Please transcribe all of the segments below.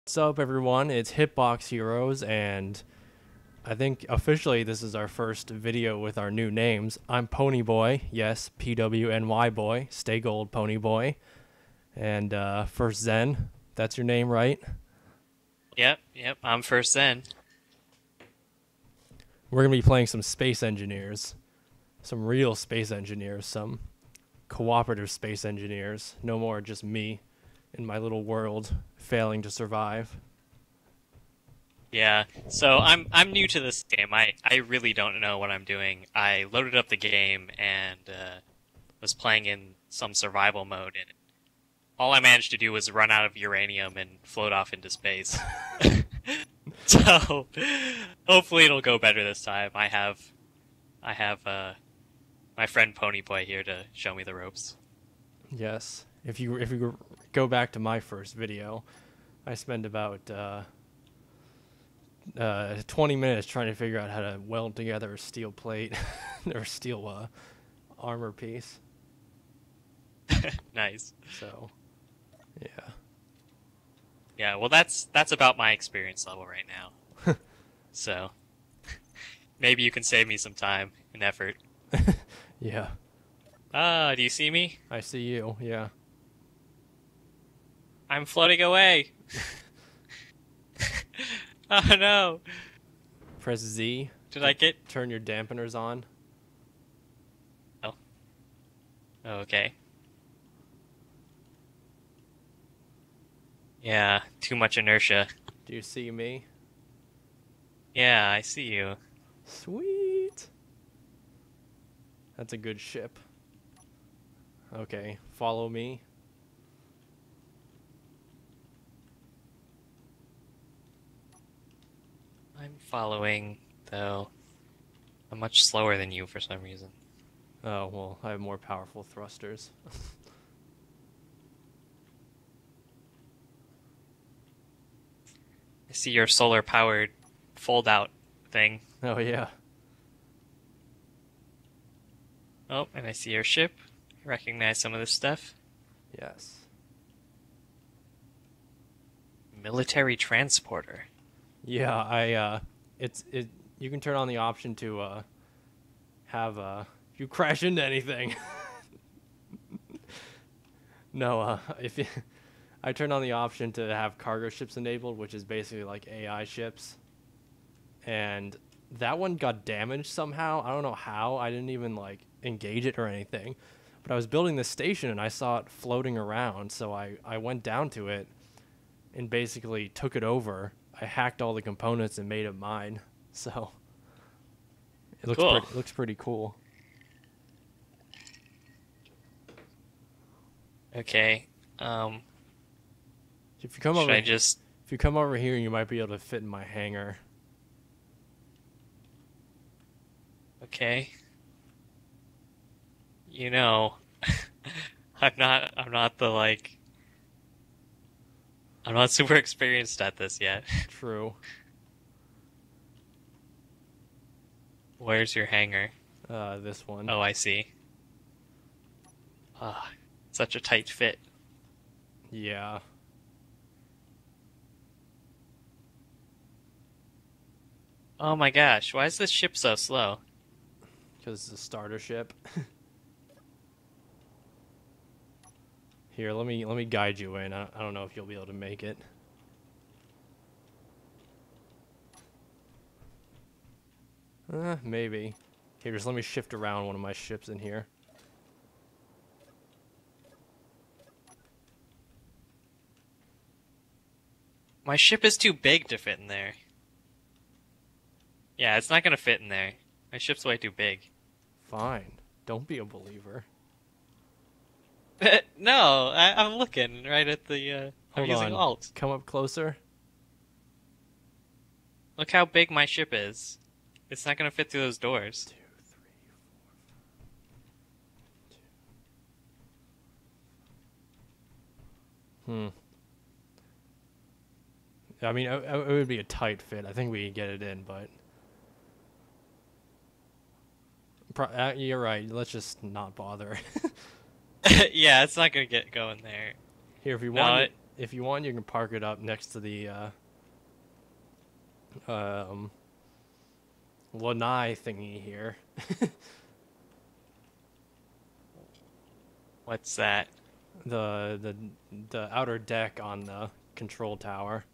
What's up, everyone? It's Hitbox Heroes, and I think officially this is our first video with our new names. I'm Pwnyboy, yes, Pwny boy, stay gold, Pwnyboy, and FirstZen, that's your name, right? Yep, I'm FirstZen. We're gonna be playing some Space Engineers, some real Space Engineers, some cooperative Space Engineers. No more just me in my little world failing to survive. Yeah, so I'm new to this game. I really don't know what I'm doing. I loaded up the game and was playing in some survival mode, and all I managed to do was run out of uranium and float off into space. So hopefully it'll go better this time. I have my friend Pwnyboy here to show me the ropes. Yes. If you go back to my first video, I spent about 20 minutes trying to figure out how to weld together a steel plate or steel armor piece. Nice. So, yeah. Yeah, well that's about my experience level right now. So maybe you can save me some time and effort. Yeah. Ah, do you see me? I see you. Yeah. I'm floating away. Oh no. Press Z. Did I get... Turn your dampeners on. Oh. Okay. Yeah, too much inertia. Do you see me? Yeah, I see you. Sweet. That's a good ship. Okay, follow me. I'm following, though. I'm much slower than you for some reason. Oh, well, I have more powerful thrusters. I see your solar-powered fold-out thing. Oh, yeah. Oh, and I see your ship. I recognize some of this stuff. Yes. Military transporter. Yeah, you can turn on the option to have if you crash into anything. No, if you, I turned on the option to have cargo ships enabled, which is basically like AI ships. And that one got damaged somehow. I don't know how. I didn't even like engage it or anything. But I was building this station and I saw it floating around, so I went down to it and basically took it over. I hacked all the components and made it mine. So it looks Cool. it looks pretty cool. Okay. If you come Should over I just... if you come over here, you might be able to fit in my hangar. Okay. You know, I'm not super experienced at this yet. True. Where's your hangar? This one. Oh, I see. Ah, such a tight fit. Yeah. Oh my gosh, why is this ship so slow? Because it's a starter ship. Here, let me guide you in. I don't know if you'll be able to make it. Maybe. Here, just let me shift around one of my ships in here. My ship is too big to fit in there. Yeah, it's not gonna fit in there. My ship's way too big. Fine. Don't be a believer. No, I'm looking right at the, I'm Hold using on. Alt. Come up closer. Look how big my ship is. It's not gonna fit through those doors. 2, 3, 4. I mean, it would be a tight fit. I think we could get it in, but you're right. Let's just not bother. Yeah, it's not gonna get going there. Here, if you No, want, if you want, you can park it up next to the lanai thingy here. What's that? The outer deck on the control tower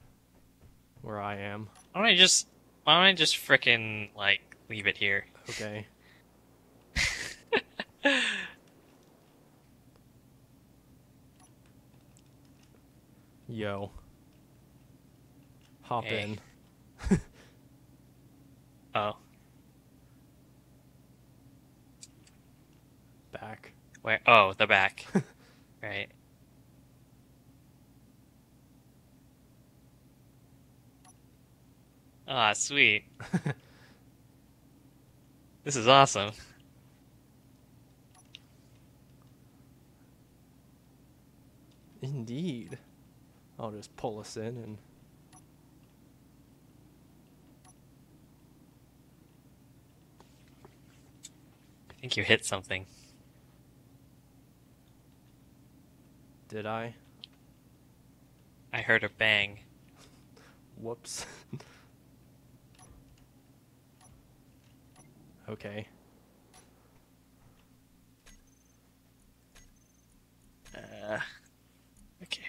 where I am. Why don't I just frickin' like leave it here? Okay. Yo. Hop Hey. in. Oh, Back. where? Oh, the back. Right. Ah, sweet. This is awesome. Indeed. I'll just pull us in and... I think you hit something. Did I? I heard a bang. Whoops. Okay. Okay.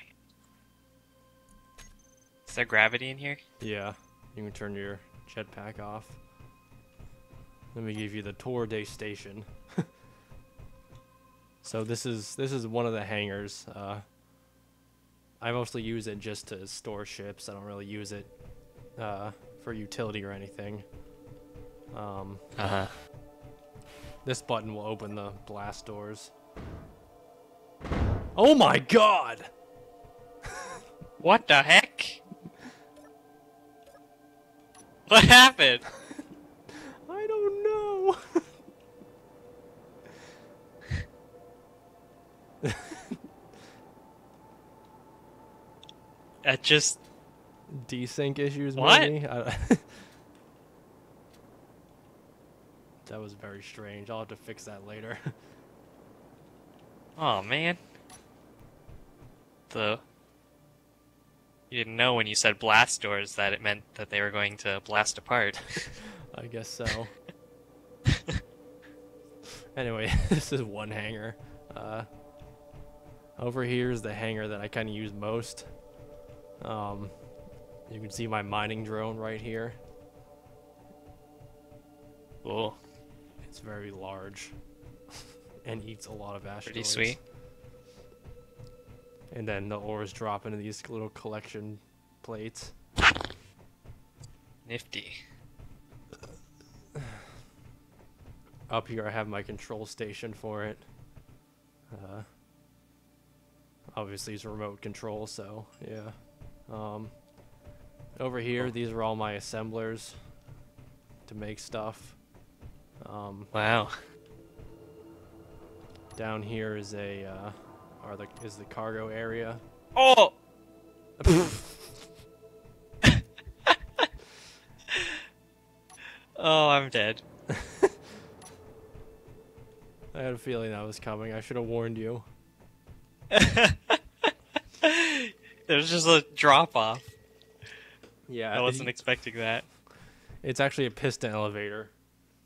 Is there gravity in here? Yeah. You can turn your jetpack off. Let me give you the tour day station. So this is one of the hangars. I mostly use it just to store ships. I don't really use it for utility or anything. This button will open the blast doors. Oh my god! What the heck? What happened? I don't know. That just... Desync issues, What? maybe? That was very strange. I'll have to fix that later. Oh, man. You didn't know when you said blast doors that it meant that they were going to blast apart. I guess so. Anyway, this is one hangar. Over here is the hangar that I kind of use most. You can see my mining drone right here. Cool. It's very large and eats a lot of asteroids. Pretty sweet. And then the ores drop into these little collection plates. Nifty. Up here I have my control station for it. Obviously it's remote control, so yeah. Over here, these are all my assemblers to make stuff. Wow. Down here is the cargo area. Oh! Oh, I'm dead. I had a feeling that was coming. I should have warned you. There's just a drop off. Yeah, I wasn't expecting that. It's actually a piston elevator,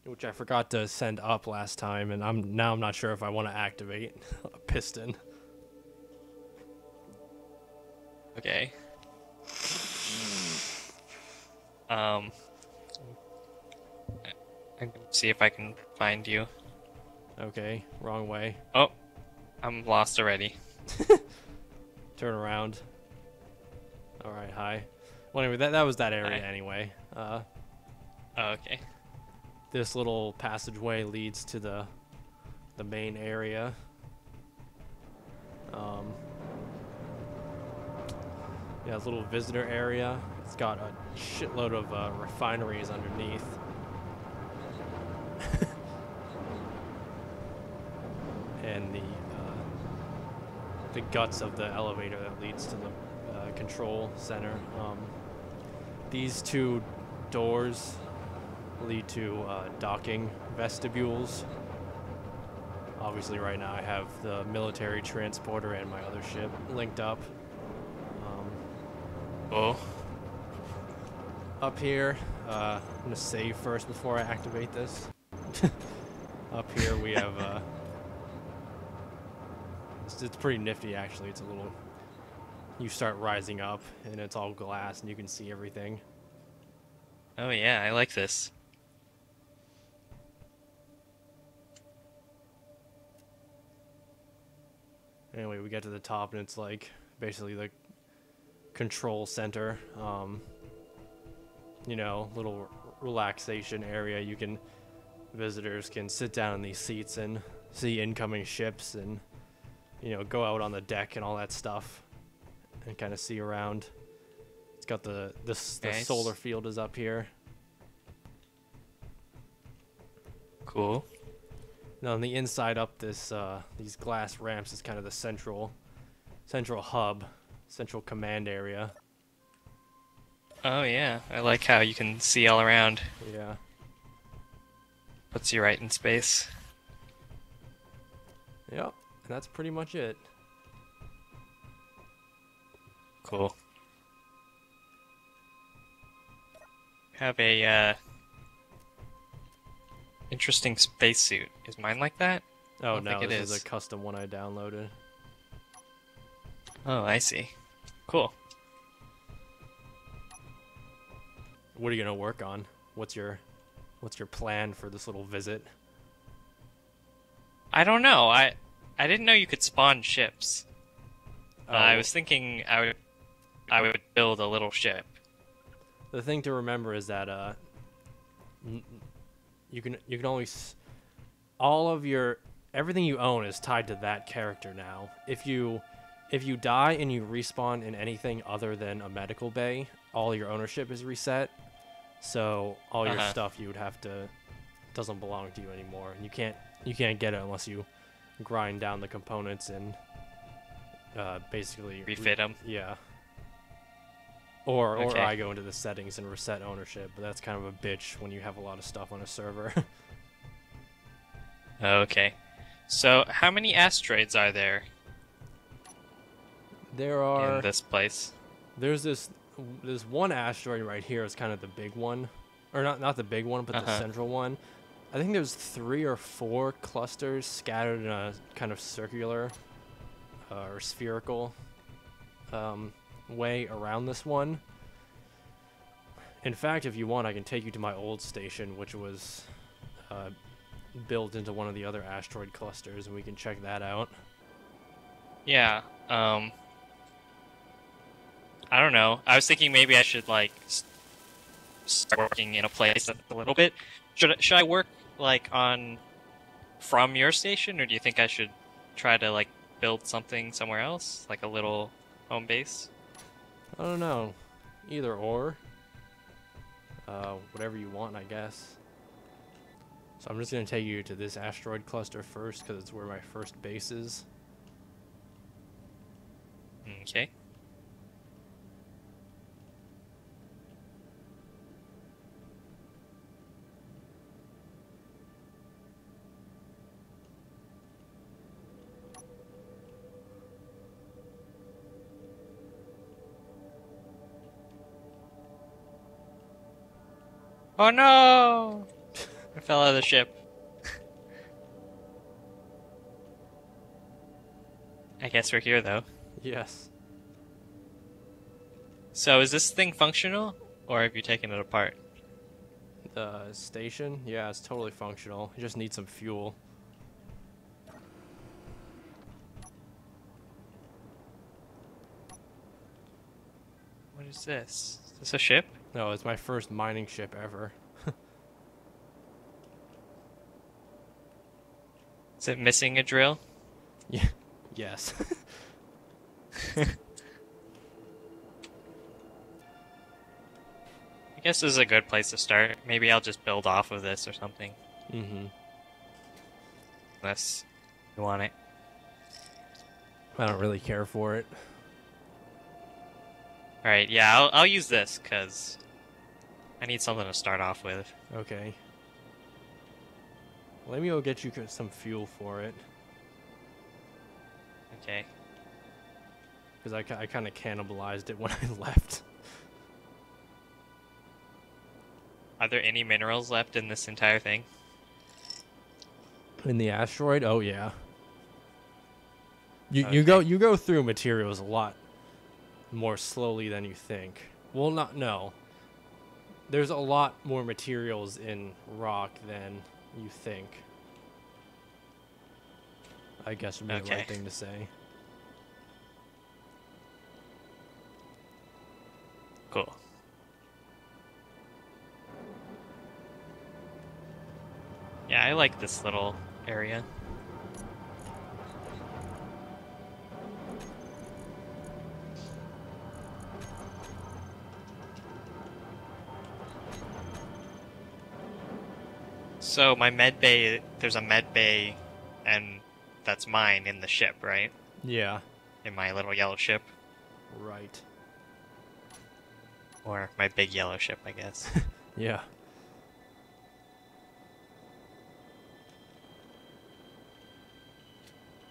which I forgot to send up last time, and I'm not sure if I want to activate a piston. Okay. I can see if I can find you. Okay, wrong way. Oh, I'm lost already. Turn around. All right, hi. Well, anyway, that was that area Hi. anyway. Oh, okay. This little passageway leads to the main area. Yeah, this little visitor area. It's got a shitload of refineries underneath. And the guts of the elevator that leads to the control center. These two doors lead to docking vestibules. Obviously right now I have the military transporter and my other ship linked up. Oh, Up here, I'm gonna save first before I activate this. Up here we have, it's pretty nifty actually. It's a little, you start rising up and it's all glass and you can see everything. oh yeah, I like this. Anyway, we get to the top and it's like basically the control center. You know, little relaxation area. You can, visitors can sit down in these seats and see incoming ships and, you know, go out on the deck and all that stuff and kind of see around. It's got the Nice. solar field is up here. Cool. Now on the inside up this these glass ramps is kind of the central hub, central command area. Oh yeah, I like how you can see all around. Yeah. Puts you right in space. Yep. And that's pretty much it. Cool. Have a interesting spacesuit. Is mine like that? Oh don't no, think it this is is. a custom one I downloaded. Oh, I see. Cool. What are you gonna work on? What's your plan for this little visit? I don't know. I didn't know you could spawn ships. I Oh, was thinking I would build a little ship. the thing to remember is that you can only all of your everything you own is tied to that character now. If you die and you respawn in anything other than a medical bay, all your ownership is reset. So all your stuff you would have to doesn't belong to you anymore. And you can't get it unless you grind down the components and basically Refit them. Yeah. Or Okay. I go into the settings and reset ownership, but that's kind of a bitch when you have a lot of stuff on a server. Okay. So, how many asteroids are there There are in this place? there's this one asteroid right here is kind of the big one, or not the big one, but the central one. I think there's 3 or 4 clusters scattered in a kind of circular or spherical way around this one. In fact, if you want, I can take you to my old station, which was built into one of the other asteroid clusters, and we can check that out. Yeah. I don't know. I was thinking maybe I should like start working in a place that's a little bit. Should I work like on from your station, or do you think I should try to like build something somewhere else, like a little home base? I don't know. Either or. Whatever you want, I guess. So I'm just going to take you to this asteroid cluster first, because it's where my first base is. Okay. Oh no! I fell out of the ship. I guess we're here though. Yes. So is this thing functional, or have you taken it apart? The station? Yeah, it's totally functional. You just need some fuel. What is this? Is this a ship? No, it's my first mining ship ever. Is it missing a drill? Yeah. Yes. I guess this is a good place to start. Maybe I'll just build off of this or something. Mm-hmm. Unless you want it. I don't really care for it. Alright, yeah, I'll use this, because I need something to start off with. Okay. Let me go get you some fuel for it. Okay. Because I kind of cannibalized it when I left. Are there any minerals left in this entire thing? In the asteroid? Oh yeah. You Okay. you go through materials a lot more slowly than you think. Well, not no. There's a lot more materials in rock than you think. I guess would be the Okay. right thing to say. Cool. Yeah, I like this little area. So my med bay, there's a med bay, and that's mine in the ship, right? Yeah. In my little yellow ship. Right. Or my big yellow ship, I guess. Yeah.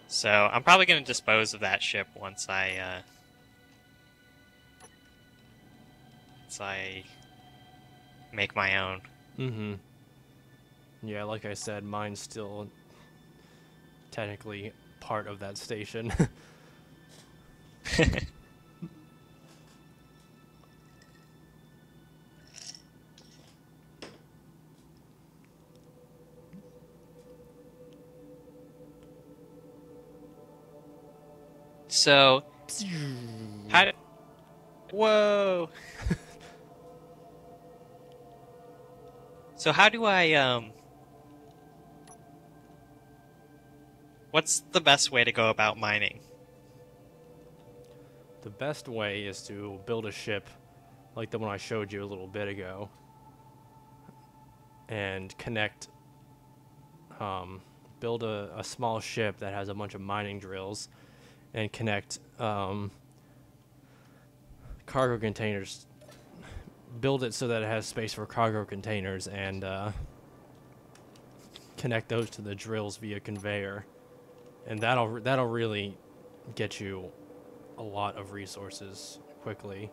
So I'm probably going to dispose of that ship once I make my own. Mm-hmm. Yeah, like I said, mine's still technically part of that station. So, how do... Whoa! So how do I, what's the best way to go about mining? The best way is to build a ship like the one I showed you a little bit ago and connect, build a small ship that has a bunch of mining drills and connect cargo containers, build it so that it has space for cargo containers and connect those to the drills via conveyor, and that'll really get you a lot of resources quickly.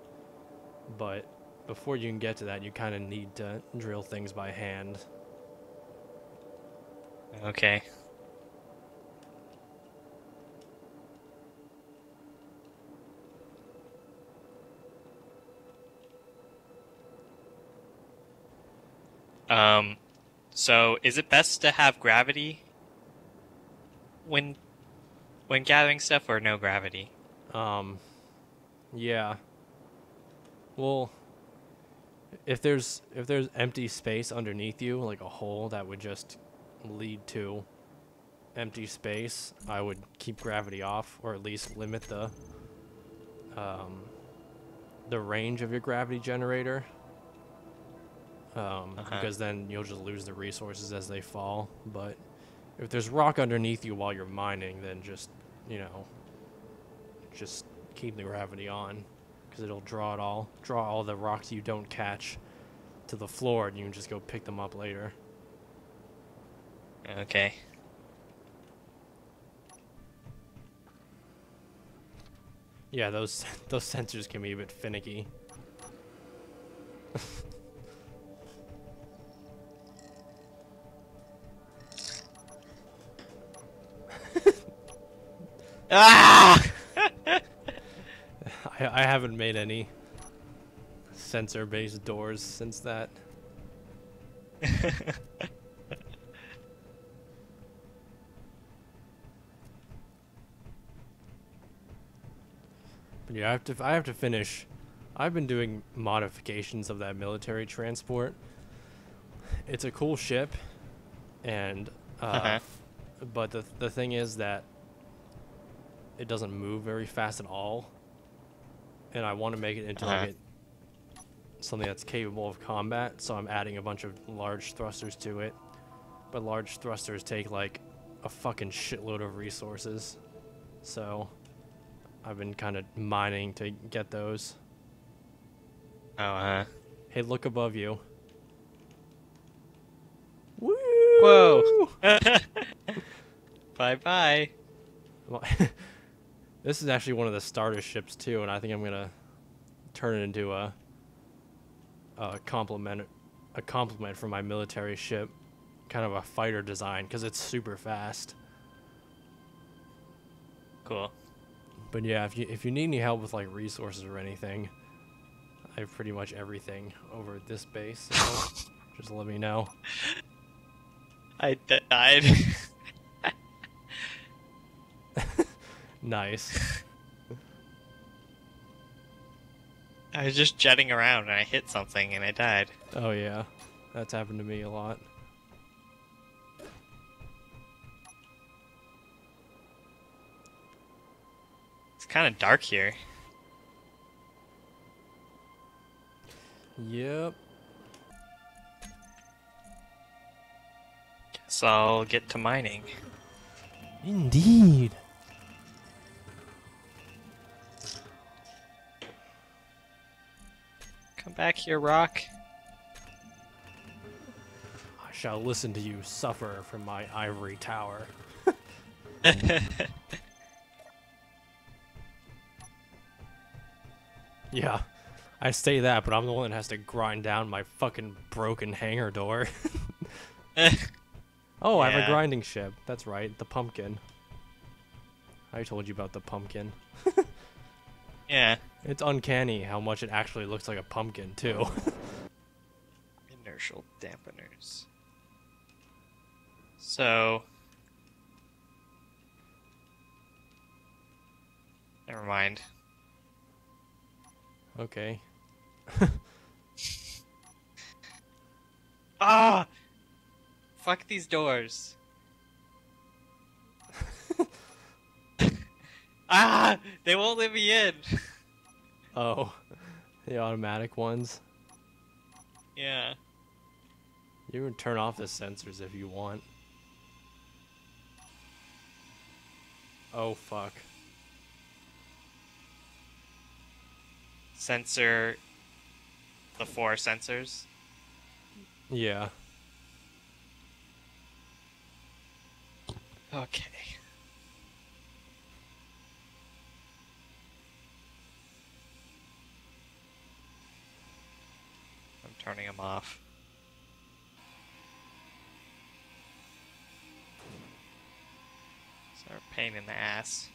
But before you can get to that, you kind of need to drill things by hand. Okay. So is it best to have gravity when gathering stuff or no gravity? Yeah. Well, if there's empty space underneath you, like a hole that would just lead to empty space, I would keep gravity off, or at least limit the range of your gravity generator. Because then you'll just lose the resources as they fall. But if there's rock underneath you while you're mining, then just, you know, just keep the gravity on, because it'll draw all the rocks you don't catch to the floor, and you can just go pick them up later. Okay. Yeah, those sensors can be a bit finicky. Ah! I haven't made any sensor-based doors since that. But yeah, I have to finish. I've been doing modifications of that military transport. It's a cool ship, and but the thing is that it doesn't move very fast at all, and I want to make it into like something that's capable of combat. So I'm adding a bunch of large thrusters to it, but large thrusters take like a fucking shitload of resources. So I've been kind of mining to get those. Oh, Hey, look above you. Woo! Whoa! Bye-bye. Well, this is actually one of the starter ships too, and I think I'm gonna turn it into a a compliment for my military ship, kind of a fighter design, because it's super fast. Cool. But yeah, if you need any help with like resources or anything, I have pretty much everything over at this base. So just let me know. I died. Nice. I was just jetting around and I hit something and I died. Oh yeah, that's happened to me a lot. It's kind of dark here. Yep. Guess I'll get to mining. Indeed. Come back here, Rock. I shall listen to you suffer from my ivory tower. Yeah, I say that, but I'm the one that has to grind down my fucking broken hangar door. Oh, I have a Yeah. grinding ship. That's right, the pumpkin. I told you about the pumpkin. Yeah. It's uncanny how much it actually looks like a pumpkin, too. Inertial dampeners. So... Never mind. Okay. Ah! Fuck these doors. Ah! They won't let me in. Oh, the automatic ones. Yeah. You can turn off the sensors if you want. Oh, fuck. Sensor... The 4 sensors. Yeah. Okay. I'm turning them off. They're a pain in the ass.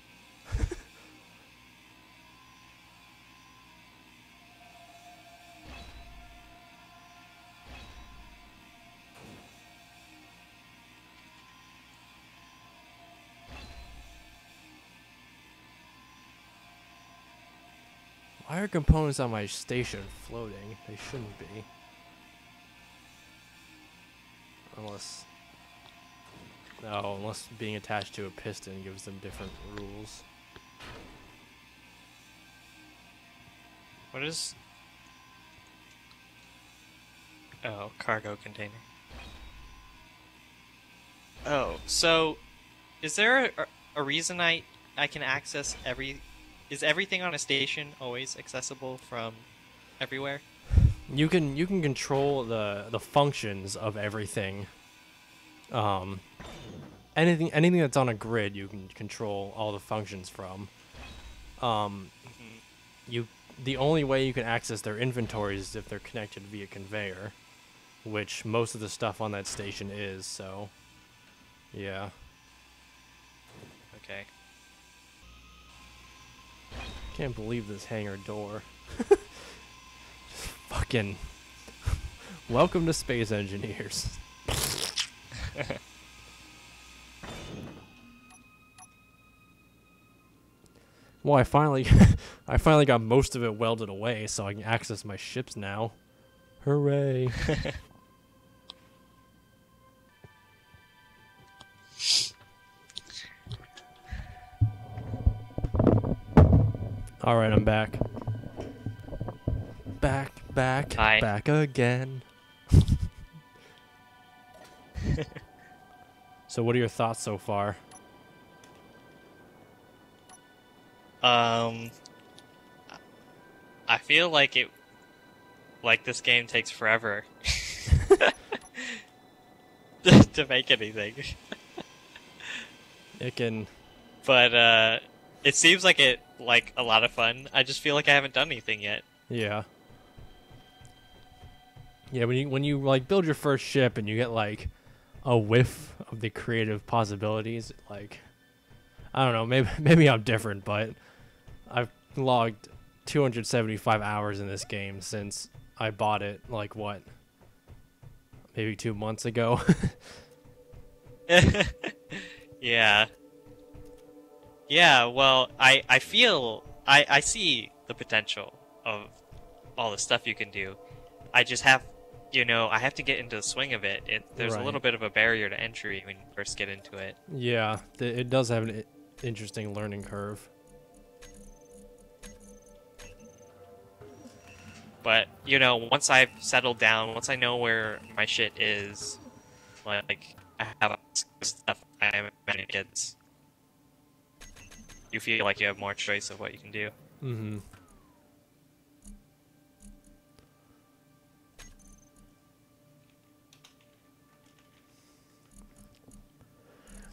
Why are components on my station floating? They shouldn't be. Unless... No, unless being attached to a piston gives them different rules. What is... Oh, cargo container. Oh, so... Is there a reason I can access every... Is everything on a station always accessible from everywhere? You can control the functions of everything. Anything that's on a grid, you can control all the functions from. The only way you can access their inventories is if they're connected via conveyor, which most of the stuff on that station is. So, yeah. Okay. Can't believe this hangar door. Just fucking. Welcome to Space Engineers. Well, I finally got most of it welded away, so I can access my ships now. Hooray! All right, I'm back. Back Hi. again. So, what are your thoughts so far? I feel like this game takes forever to make anything. It can. But it seems like a lot of fun. I just feel like I haven't done anything yet. Yeah. Yeah, when you like build your first ship and you get like a whiff of the creative possibilities, like I don't know, maybe I'm different, but I've logged 275 hours in this game since I bought it like what? Maybe 2 months ago. Yeah. Yeah, well, I feel I see the potential of all the stuff you can do. I just have, I have to get into the swing of it. There's a Right. little bit of a barrier to entry when you first get into it. Yeah, it does have an interesting learning curve. But, once I've settled down, once I know where my shit is, like, I have stuff I haven't many kids, you feel like you have more choice of what you can do. Mm-hmm.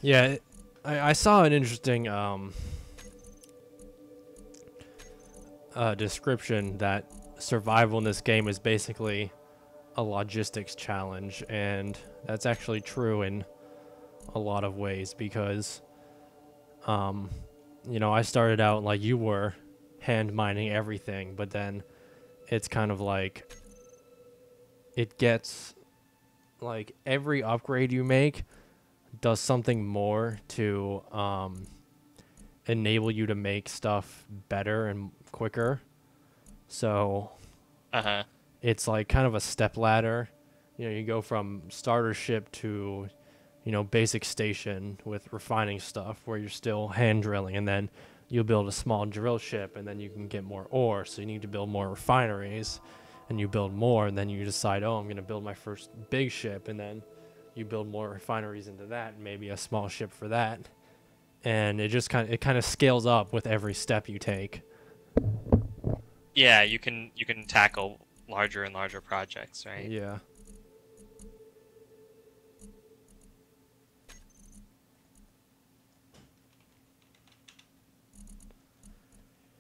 Yeah, I saw an interesting description that survival in this game is basically a logistics challenge, and that's actually true in a lot of ways because, I started out like you were, hand mining everything, but then it's kind of like it gets like every upgrade you make does something more to enable you to make stuff better and quicker. So Uh-huh. it's like kind of a step ladder. You go from starter ship to, basic station with refining stuff where you're still hand drilling, and then you'll build a small drill ship, and then you can get more ore. So you need to build more refineries, and you build more, and then you decide, oh, I'm going to build my first big ship, and then you build more refineries into that, and maybe a small ship for that. And it just kind of scales up with every step you take. Yeah, you can tackle larger and larger projects, right? Yeah.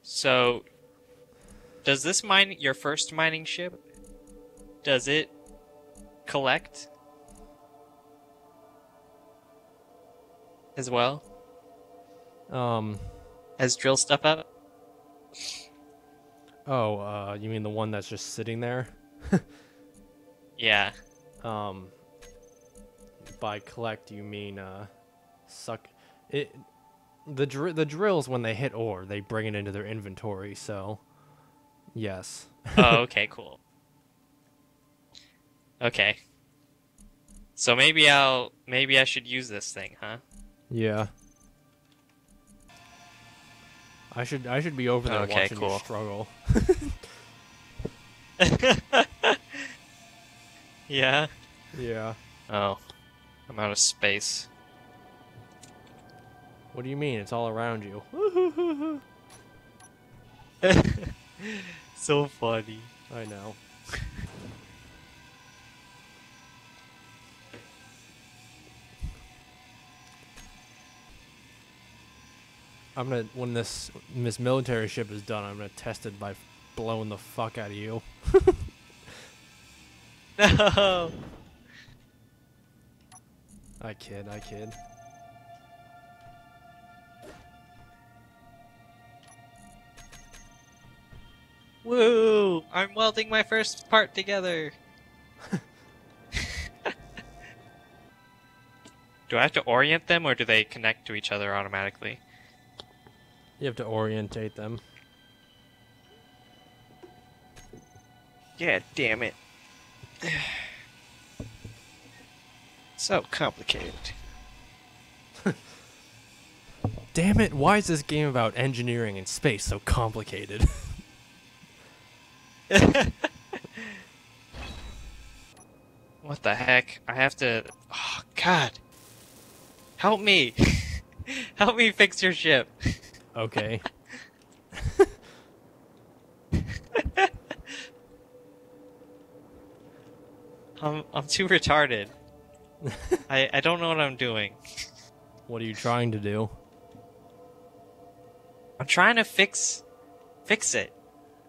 So, does this your first mining ship, does it collect as well as drill stuff up? Oh, you mean the one that's just sitting there? Yeah. By collect, you mean suck it. The drills, when they hit ore, they bring it into their inventory. So, yes. Oh, okay, cool. Okay. So maybe I should use this thing, huh? Yeah. I should be over there Okay, watching cool. you struggle. Yeah. Yeah. Oh, I'm out of space. What do you mean? It's all around you. So funny. I know. When this military ship is done, I'm gonna test it by blowing the fuck out of you. No. I kid. Woo! I'm welding my first part together. Do I have to orient them, or do they connect to each other automatically? You have to orientate them. Yeah, damn it. So complicated. Damn it! Why is this game about engineering and space so complicated? What the heck? I have to... Oh, God. Help me. Help me fix your ship. Okay. I'm too retarded. I don't know what I'm doing. What are you trying to do? I'm trying to fix it.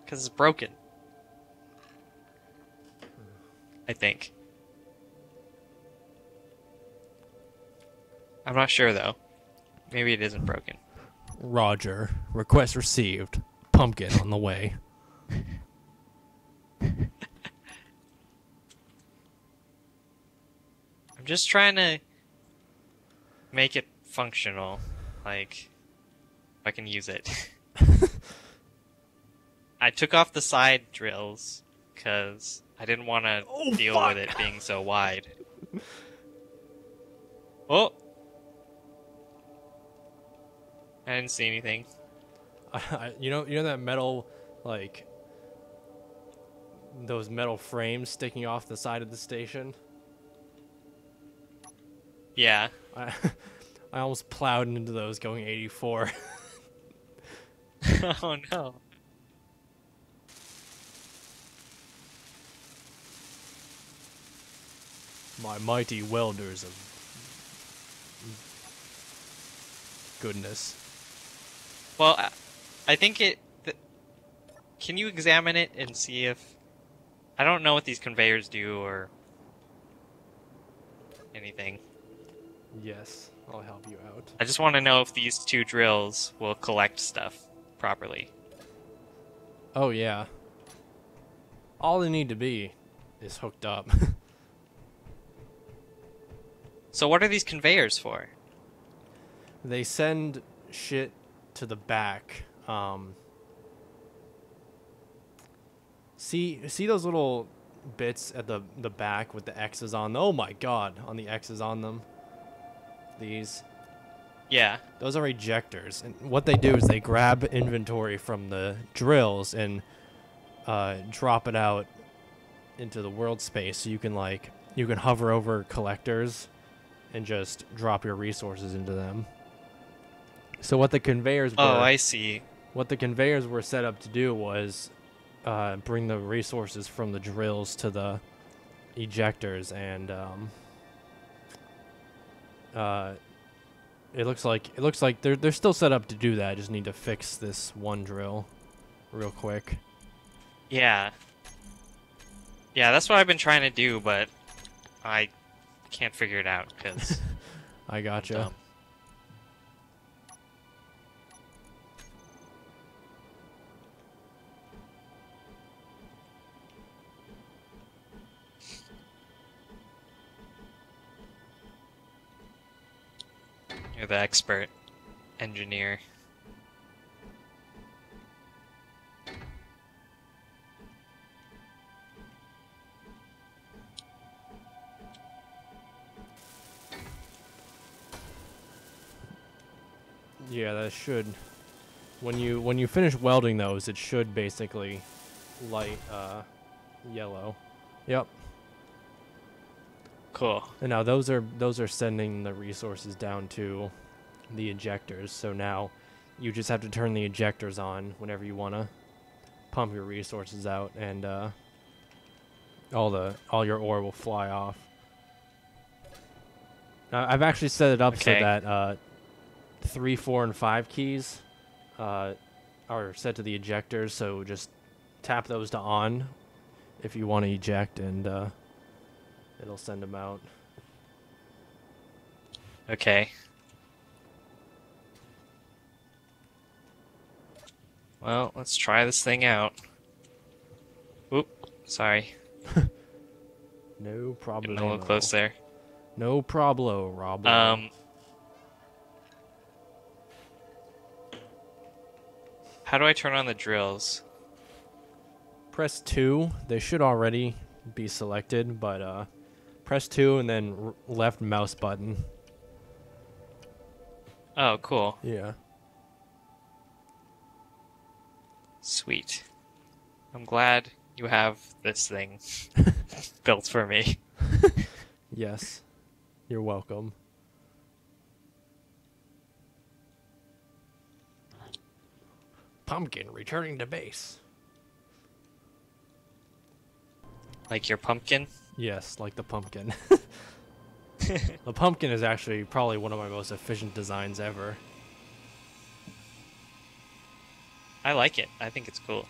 Because it's broken. I think. I'm not sure though. Maybe it isn't broken. Roger. Request received. Pumpkin on the way. I'm just trying to make it functional. Like, if I can use it. I took off the side drills because I didn't want to deal with it being so wide. Oh! I didn't see anything. You know that metal, like, those metal frames sticking off the side of the station? Yeah. I almost plowed into those going 84. Oh no. My mighty welders of goodness. Well, I think can you examine it and see if... I don't know what these conveyors do or anything. Yes, I'll help you out. I just want to know if these two drills will collect stuff properly. Oh yeah. All they need to be is hooked up. So what are these conveyors for? They send shit to the back. See those little bits at the back with the X's on them? Oh my god, on the X's on them. These. Yeah. Those are ejectors. And what they do is they grab inventory from the drills and drop it out into the world space, so you can hover over collectors and just drop your resources into them. So what the conveyors were... Oh, I see. What the conveyors were set up to do was bring the resources from the drills to the ejectors, and it looks like they're still set up to do that. I just need to fix this one drill real quick. Yeah. Yeah, that's what I've been trying to do, but I can't figure it out because I gotcha. You're the expert engineer. Yeah, that should. When you finish welding those, it should basically light yellow. Yep. Cool. And now those are sending the resources down to the ejectors. So now you just have to turn the ejectors on whenever you want to pump your resources out, and all your ore will fly off. I've actually set it up so that 3, 4, and 5 keys are set to the ejectors. So just tap those to on if you want to eject, and it'll send them out. Okay. Well, let's try this thing out. Oop, sorry. No problem. Getting a little close there. No problem, Rob. How do I turn on the drills? Press 2. They should already be selected, but press 2 and then left mouse button. Oh, cool. Yeah. Sweet. I'm glad you have this thing built for me. Yes. You're welcome. Pumpkin returning to base. Like your pumpkin? Yes, like the pumpkin. The pumpkin is actually probably one of my most efficient designs ever. I like it. I think it's cool.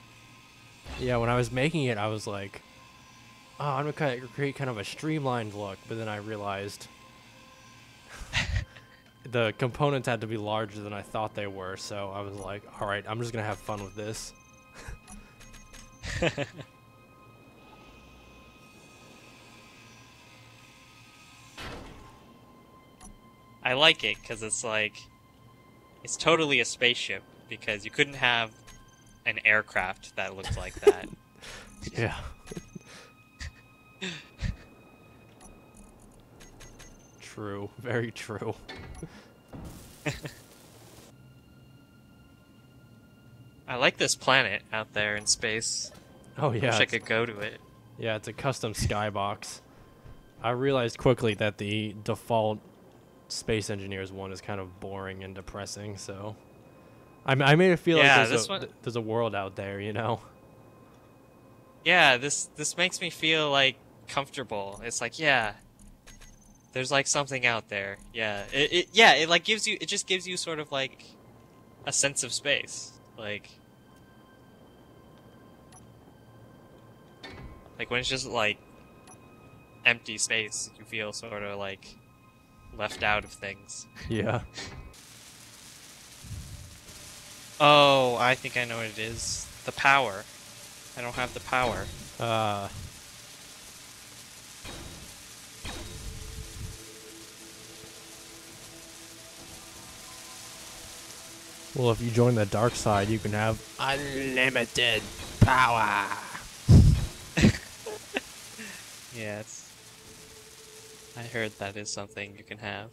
Yeah, when I was making it, I was oh, I'm gonna create kind of a streamlined look, but then I realized the components had to be larger than I thought they were, so I was like, all right, I'm just gonna have fun with this. I like it because it's like, it's totally a spaceship because you couldn't have an aircraft that looked like that. Yeah. True, very true. I like this planet out there in space. Oh yeah. Wish I could go to it. Yeah, it's a custom skybox. I realized quickly that the default Space Engineers one is kind of boring and depressing, so I made it feel Yeah, like there's a world out there, you know? Yeah, this makes me feel like comfortable. It's like, yeah, there's like something out there. Yeah, it like gives you, it just gives you sort of like a sense of space, like when it's just like empty space, you feel sort of like left out of things. Yeah. Oh, I think I know what it is. The power. I don't have the power. Well, if you join the dark side, you can have unlimited power. Yeah, I heard that is something you can have.